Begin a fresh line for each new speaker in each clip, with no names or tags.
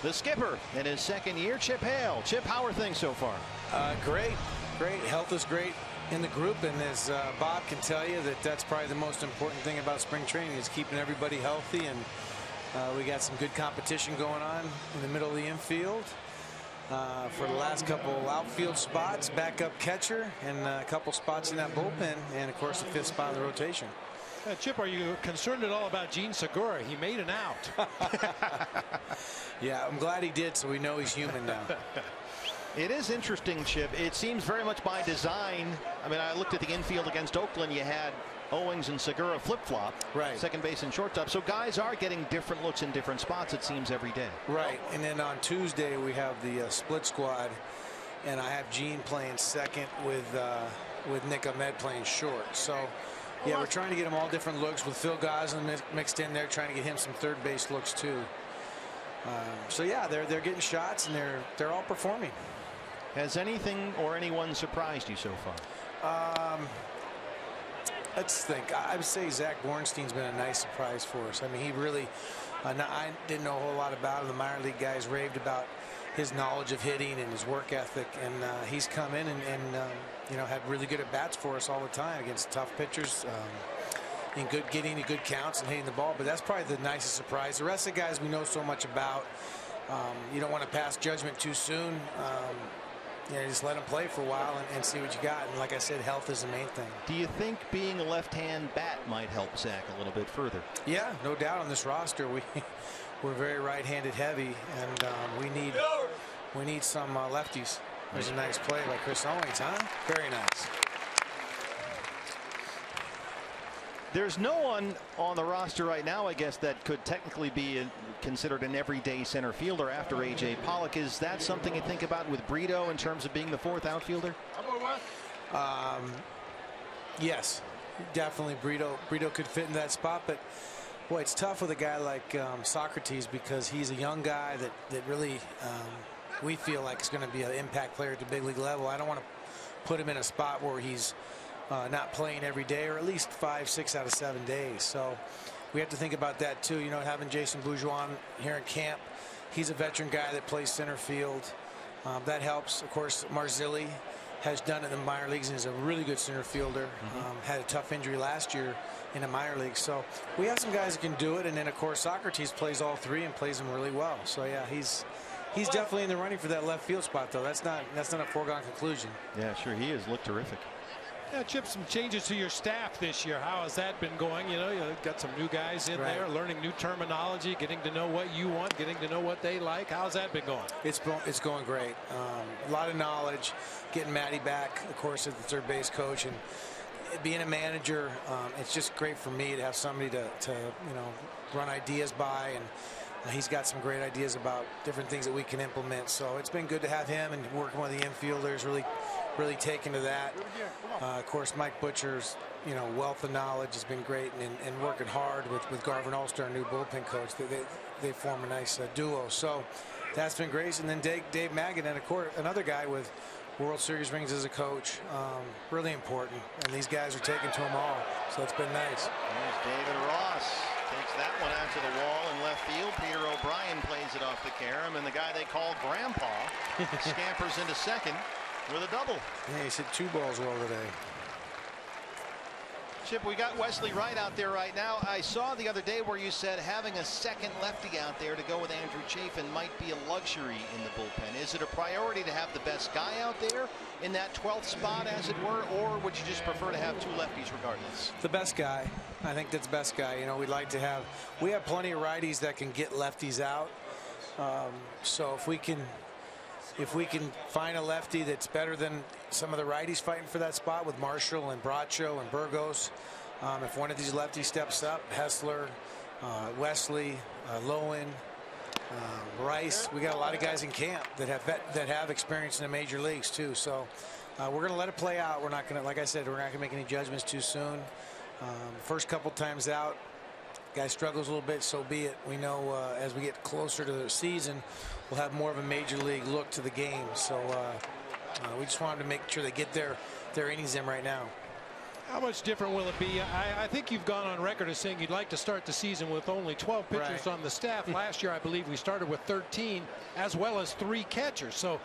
The skipper in his second year, Chip Hale. Chip, how are things so far?
Great. Health is great in the group, and as Bob can tell you, that's probably the most important thing about spring training is keeping everybody healthy. And we got some good competition going on in the middle of the infield for the last couple outfield spots, backup catcher, and a couple spots in that bullpen, and of course the 5th spot of the rotation.
Chip, are you concerned at all about Jean Segura? He made an out.
Yeah, I'm glad he did, so we know he's human now.
It is interesting, Chip. It seems very much by design. I mean, I looked at the infield against Oakland. You had Owings and Segura flip-flop,
right? Second
base and shortstop. So guys are getting different looks in different spots, it seems, every day.
Right. And then on Tuesday we have the split squad, and I have Gene playing second with Nick Ahmed playing short. So yeah, we're trying to get them all different looks with Phil Goslin mixed in there, trying to get him some third base looks too. So yeah, they're getting shots, and they're all performing.
Has anything or anyone surprised you so far?
Let's think. I would say Zach Bornstein's been a nice surprise for us. I mean, he really, I didn't know a whole lot about him. The minor league guys raved about his knowledge of hitting and his work ethic, and he's come in and you know, had really good at bats for us all the time against tough pitchers, and getting the good counts and hitting the ball. But that's probably the nicest surprise. The rest of the guys we know so much about. You don't want to pass judgment too soon. You know, just let them play for a while and see what you got. And like I said, health is the main thing.
Do you think being a left-hand bat might help Zach a little bit further?
Yeah, no doubt. On this roster, we're very right-handed heavy, and we need some lefties. There's a nice play by Chris Owings, huh? Very nice.
There's no one on the roster right now, I guess, that could technically be considered an everyday center fielder after A.J. Pollock. Is that something you think about with Brito in terms of being the 4th outfielder?
Yes, definitely. Brito could fit in that spot, but boy, it's tough with a guy like Socrates, because he's a young guy that really we feel like is going to be an impact player at the big league level. I don't want to put him in a spot where he's not playing every day, or at least 5, 6 out of 7 days. So we have to think about that too. You know, having Jason Bourgeois here in camp, he's a veteran guy that plays center field. That helps. Of course, Marzilli has done it in the minor leagues and is a really good center fielder. Had a tough injury last year in the minor league. So we have some guys that can do it. And then of course Socrates plays all 3 and plays them really well. So yeah, he's definitely in the running for that left field spot, though. That's not a foregone conclusion.
Yeah, sure he is. Looked terrific.
Yeah, Chip, some changes to your staff this year. How has that been going? You know, you've got some new guys in there, learning new terminology, getting to know what you want, getting to know what they like. How's that been going?
It's going great. A lot of knowledge. Getting Matty back, of course, as the third base coach, and being a manager, it's just great for me to have somebody to you know, run ideas by, and he's got some great ideas about different things that we can implement. So it's been good to have him, and working with the infielders, really taken to that. Of course, Mike Butcher's wealth of knowledge has been great, and working hard with Garvin Ulster, our new bullpen coach. They form a nice duo. So that's been great. And then Dave Magid, and of course another guy with World Series rings as a coach, really important. And these guys are taking to them all. So it's been nice.
There's David Ross. Takes that one out to the wall in left field. Peter O'Brien plays it off the carom, and the guy they call Grandpa scampers into second with a double.
Yeah, he's hit 2 balls well today.
Chip, we got Wesley Wright out there right now. I saw the other day where you said having a second lefty out there to go with Andrew Chafin might be a luxury in the bullpen. Is it a priority to have the best guy out there in that 12th spot, as it were, or would you just prefer to have 2 lefties regardless?
The best guy. I think that's the best guy. You know, we'd like to have. We have plenty of righties that can get lefties out. So if we can find a lefty that's better than some of the righties fighting for that spot with Marshall and Bracho and Burgos, if one of these lefties steps up, Hessler, Wesley, Lowen, Rice, we got a lot of guys in camp that have experience in the major leagues too. So we're going to let it play out. We're not going to, like I said, we're not going to make any judgments too soon. First couple times out, guy struggles a little bit, so be it. We know as we get closer to the season, we'll have more of a major league look to the game. So we just wanted to make sure they get their innings in right now.
How much different will it be? I think you've gone on record as saying you'd like to start the season with only 12 pitchers on the staff. Last year, I believe we started with 13, as well as 3 catchers. So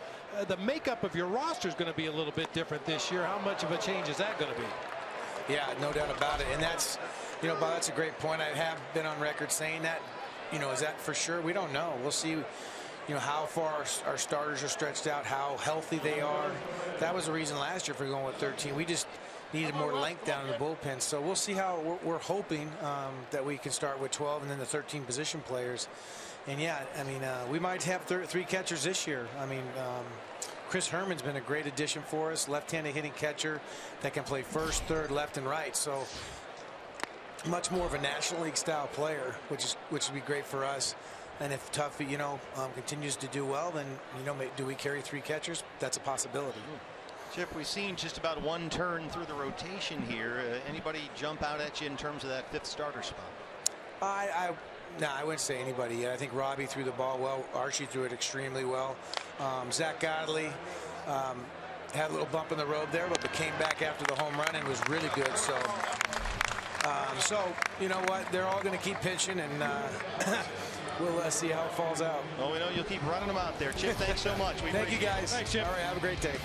the makeup of your roster is going to be a little bit different this year. How much of a change is that going to be?
Yeah, no doubt about it. And that's, you know, Bob, that's a great point. I have been on record saying that. You know, is that for sure? We don't know. We'll see. You know, how far our starters are stretched out, how healthy they are. That was the reason last year for going with 13. We just needed more length down in the bullpen. So we'll see how we're hoping that we can start with 12 and then the 13 position players. And yeah, I mean, we might have 3 catchers this year. I mean, Chris Herman's been a great addition for us, left-handed hitting catcher that can play first, third, left, and right. So much more of a National League style player, which would be great for us. And if Tuffy, you know, continues to do well, then, you know, do we carry 3 catchers? That's a possibility.
Chip, we've seen just about 1 turn through the rotation here. Anybody jump out at you in terms of that 5th starter spot?
No, I wouldn't say anybody yet. I think Robbie threw the ball well. Archie threw it extremely well. Zach Godley had a little bump in the road there, but came back after the home run and was really good. So, you know what? They're all going to keep pitching, and we'll see how it falls out.
Well, we know you'll keep running them out there. Chip, thanks so much.
Thank you, guys.
Thanks, Chip.
All right, have a great day.